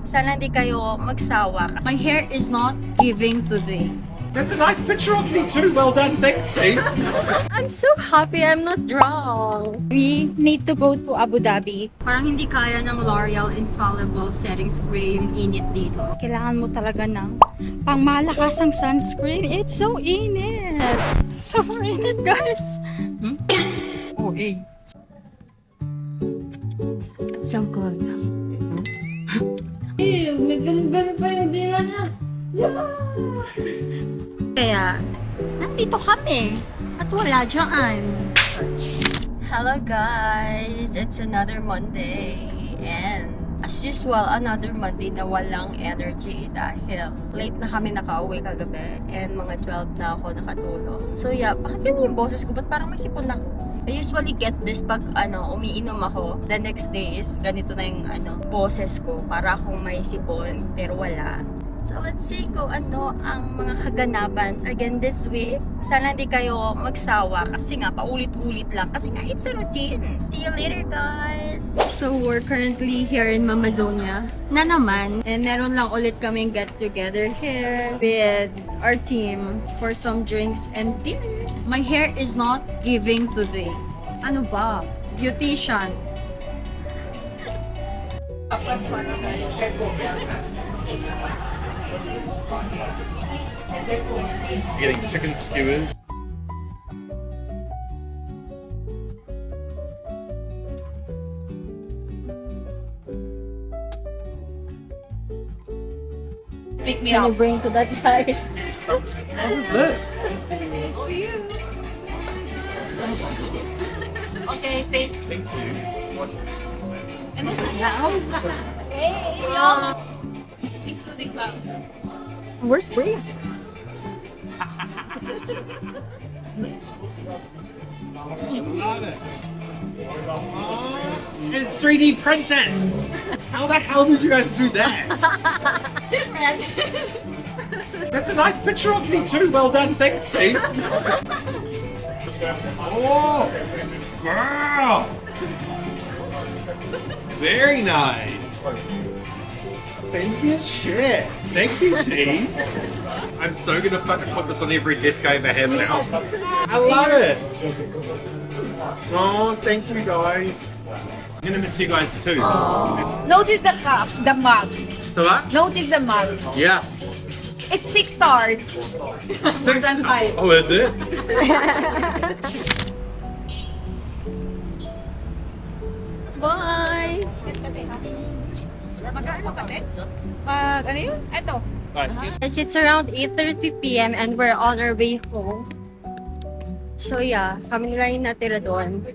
Sana hindi kayo magsawa. My hair is not giving today. That's a nice picture of me too. Well done. Thanks, Steve. I'm so happy I'm not drunk. We need to go to Abu Dhabi. Parang hindi kaya ng L'Oreal Infallible Setting Spray yung init dito. Kailangan mo talaga ng pangmalakasang sunscreen. It's so init. So init, guys. Oh, eh. It's so good. May ganun pa yung dila niya. Kaya, nandito kami. At wala dyan. Hello guys! It's another Monday. And as usual, another Monday na walang energy dahil late na kami nakauwi kagabi. And mga 12 na ako nakatulog. So yeah, bakit yun yung boses ko? Ba't parang may sipon ako? I usually get this pag umiinom ako. The next day is ganito na yung boses ko. Para akong may sipon, pero wala. So let's see kung ano ang mga kaganapan again this week. Sana hindi kayo magsawa kasi nga paulit-ulit lang. Kasi nga it's a routine. See you later guys! So we're currently here in Mamazonia na naman. And meron lang ulit kaming get together here with our team for some drinks and dinner. My hair is not giving today. Ano ba? Beautician. Getting chicken skewers. Pick me up. Can you bring to that side? What is this? It's for you. Okay, thank you. Thank you. Ano sa now? Hey, y'all. Including club. Where's Bria? It's 3D printed. How the hell did you guys do that? Different. That's a nice picture of me too. Well done. Thanks, Steve. Oh, girl. Very nice. Fancy as shit. Thank you, T. I'm so gonna fucking put this on every desk I ever have now. I love it. Oh, thank you guys. I'm gonna miss you guys too. Notice the cup, the mug. So what? Notice the mug. Yeah. It's 6 stars. 6 than 5. Oh, is it? Bye! Ano yun? Ito. Bye. It's around 8:30 p.m. and we're on our way home. So yeah, kami nila yung natira doon.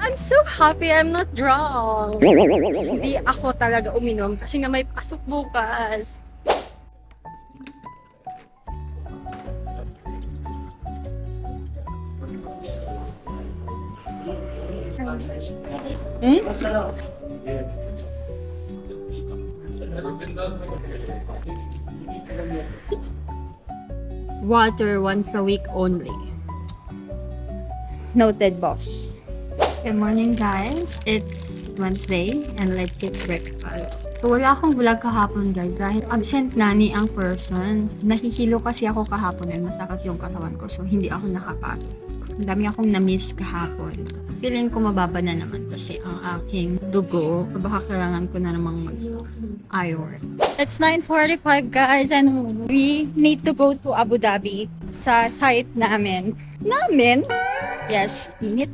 I'm so happy I'm not drunk. Hindi ako talaga uminom kasi nga may pasok bukas. Water once a week only. Noted, boss. Good morning, guys. It's Wednesday and let's eat breakfast. So, wala akong vlog kahapon, guys. Dahil absent nani ang person. Nahihilo kasi ako kahapon and masakit yung katawan ko. So, hindi ako nakapagod. Ang dami akong na-miss kahapon. Feeling ko mababa na naman kasi ang aking dugo. Baka kailangan ko na namang mag-iron. It's 9:45 guys and we need to go to Abu Dhabi sa site namin. Namin? Yes, init.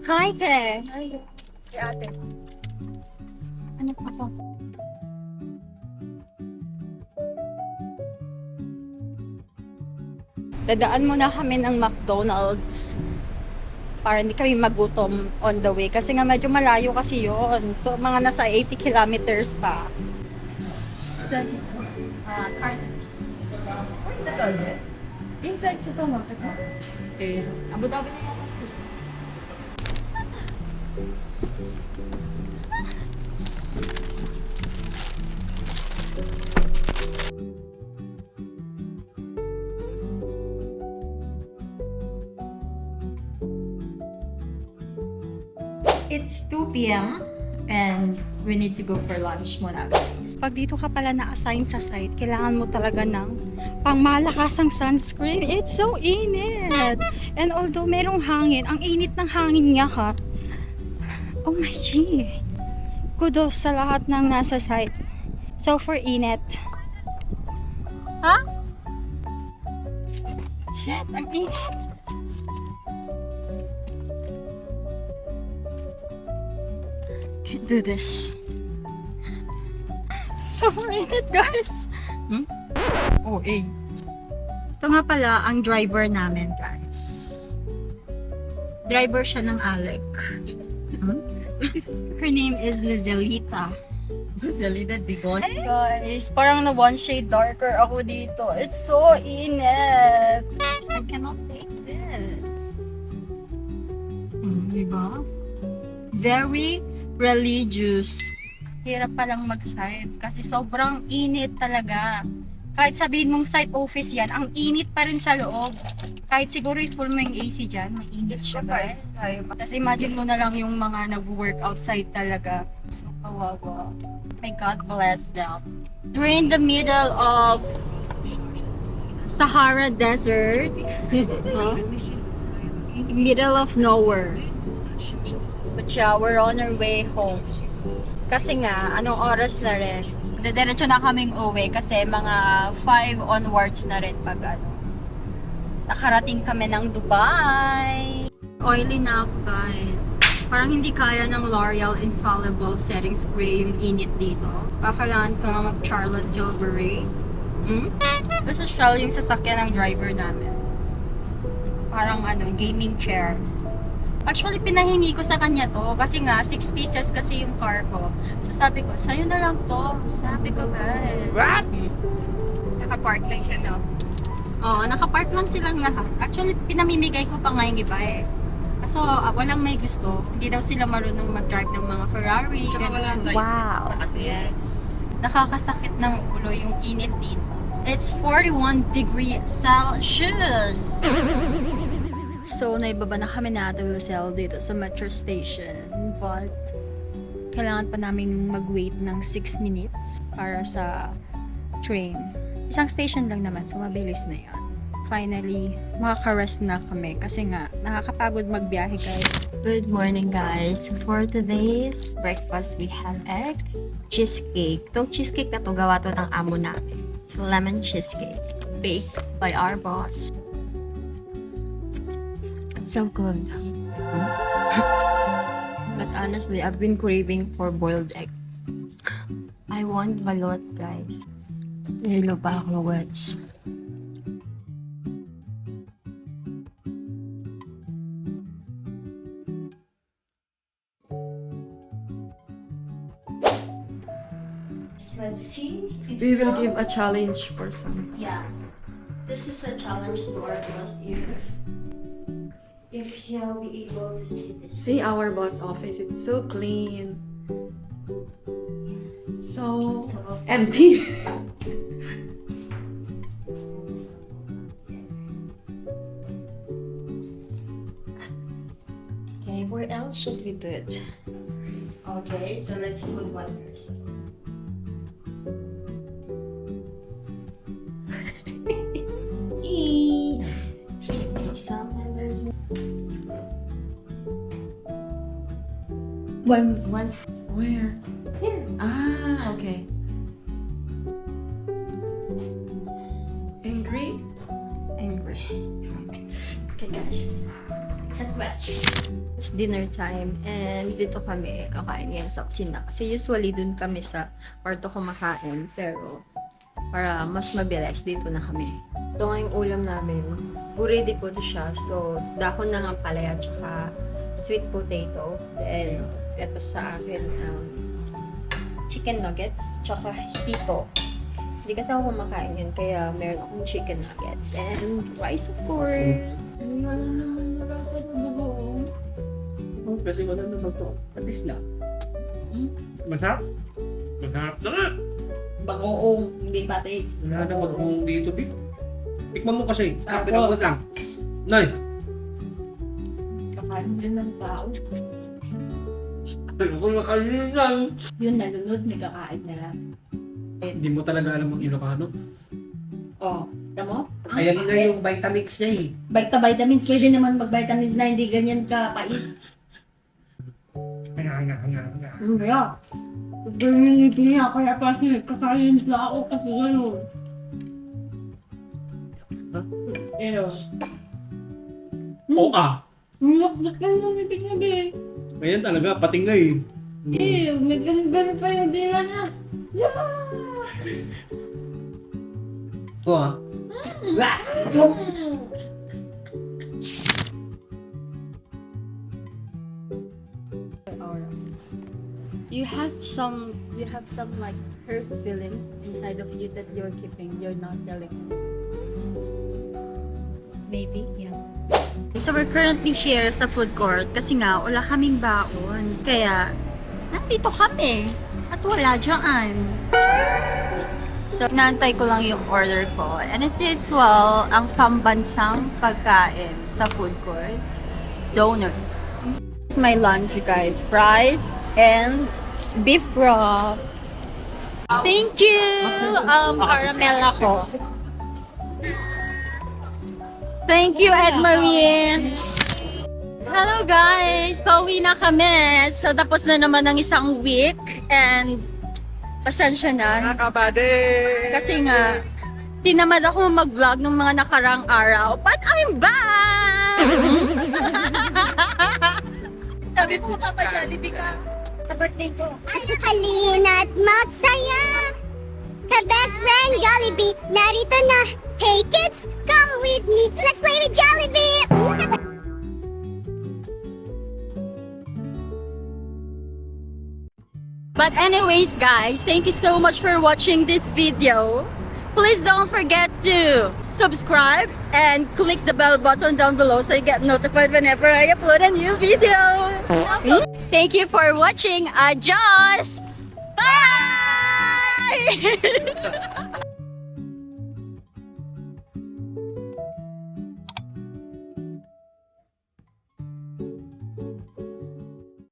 Hi, te. Hi. Si ate. Ano pa to? Dadaan muna kami ng McDonald's para hindi kami magutom on the way kasi nga medyo malayo kasi yon. So mga nasa 80 kilometers pa. Cartons. Where's the toilet? Inside supermarket. Okay. Abu Dhabi na yata. It's 2 p.m. and we need to go for lunch muna, guys. Pag dito ka pala na-assign sa site, kailangan mo talaga ng pangmalakasang sunscreen. It's so init! And although merong hangin, ang init ng hangin nga ha. Oh my G! Kudos sa lahat ng nasa site. So for init. Ha? Shit, ang init! Can't do this. So init, guys! Oh, eh. Ito nga pala ang driver namin, guys. Driver siya ng Alec. Her name is Lizelita. Lizelita Digon. Hey guys, parang na one shade darker ako dito. It's so init. I cannot take this. Diba? Very religious. Hirap palang mag-site kasi sobrang init talaga. Kahit sabihin mong site office yan, ang init pa rin sa loob. Kahit siguro i-full mo yung AC dyan, may init siya, guys. Tapos imagine mo na lang yung mga nag-work outside talaga. So, kawawa. May God bless them. We're in the middle of Sahara Desert. Huh? Middle of nowhere. But yeah, we're on our way home. Kasi nga, anong oras na rin? Diretso na kaming uwi kasi mga 5 onwards na rin pag ano. Nakarating kami ng Dubai. Oily na ako, guys. Parang hindi kaya ng L'Oreal Infallible Setting Spray yung init dito. Kailangan ka mag Charlotte Tilbury. Basta Shell yung sasakyan ng driver namin. Parang ano, gaming chair. Actually, pinahingi ko sa kanya to kasi nga 6 pieces kasi yung car ko. So sabi ko, sa'yo na lang to. Sabi ko, guys. What? Naka-park lang siya, no? Oo, nakapark lang silang lahat. Actually, pinamimigay ko pa nga yung iba eh. Kaso, walang may gusto. Hindi daw sila marunong mag-drive ng mga Ferrari. Ganun. Wow. Yes. Nakakasakit ng ulo yung init dito. It's 41 degrees Celsius. So, naibaba na kami na Lucelle dito sa metro station. But, kailangan pa namin mag-wait ng 6 minutes para sa train. Isang station lang naman, so mabilis na yan. Finally, makaka-rest na kami kasi nga, nakakapagod magbiyahe, guys. Good morning, guys. For today's breakfast, we have egg, cheesecake. Itong cheesecake na to, gawa to ng amo namin. It's lemon cheesecake, baked by our boss. It's so good. But honestly, I've been craving for boiled egg. I want balot, guys. Hilo pa ako, guys. Let's see. If We will so- give a challenge for some. Yeah. This is a challenge to our boss if he'll be able to see this. See our boss office, it's so clean. So empty. Okay, where else should we put? Okay, so let's put one first. Once where? Here. Ah, okay. Angry? Angry. Okay, guys. It's a question. It's dinner time and dito kami kakain ngayon sa kusina. Kasi usually dun kami sa kwarto kumakain. Pero para mas mabilis, dito na kami. Ito nga yung ulam namin. Buridi po ito siya. So, dahon ng ampalaya at saka sweet potato. Then, ito sa akin chicken nuggets tsaka hito. Hindi kasi ako kumakain yun, kaya meron akong chicken nuggets and rice, of course. Wala naman nagkakabago. Oh, kasi wala na to. Patis na. Masarap? Masarap na nga. Bagoong, hindi patis. Wala na mag-home dito, Big. Tikman mo kasi. Pinabot lang. Nay! Kakain din ng tao. Ayoko na kainin yan. Yun, nalunod, nagkakain na lang. Hindi mo talaga alam ang Ilocano. Oh, tamo? Ayan nga yung vitamix niya eh. Vitamins, pwede naman mag-vitamins na hindi ganyan ka pais. Nga. Kaya, ganyan niya, kaya kasi kakain na ako kasi gano'n. Pero, Oo ah. Mas ganun yung ibig sabihin. Ayan talaga, pating nga eh. May ganun pa yung dila niya. Oo ah. You have some like hurt feelings inside of you that you're keeping, you're not telling. Maybe, yeah. So we're currently here sa food court kasi nga wala kaming baon. Kaya nandito kami at wala dyan. So inaantay ko lang yung order ko. And as usual, ang pambansang pagkain sa food court, donut. It's my lunch, you guys. Fries and beef broth. Thank you! Caramel ako. Thank you, Ed Marie. Hello guys! Pauwi na kami. So tapos na naman ang isang week and pasensya na. Nakabade! Kasi nga, tinamad ako mag-vlog ng mga nakarang araw. But I'm back! Sabi po ka pa, Jollibee ka. Sa birthday ko. Ay, halina't magsaya. Ka-best friend Jollibee, narito na. Hey kids, come with me. Let's play with Jollibee. But anyways guys, thank you so much for watching this video. Please don't forget to subscribe and click the bell button down below so you get notified whenever I upload a new video. Thank you for watching. Adios! Bye!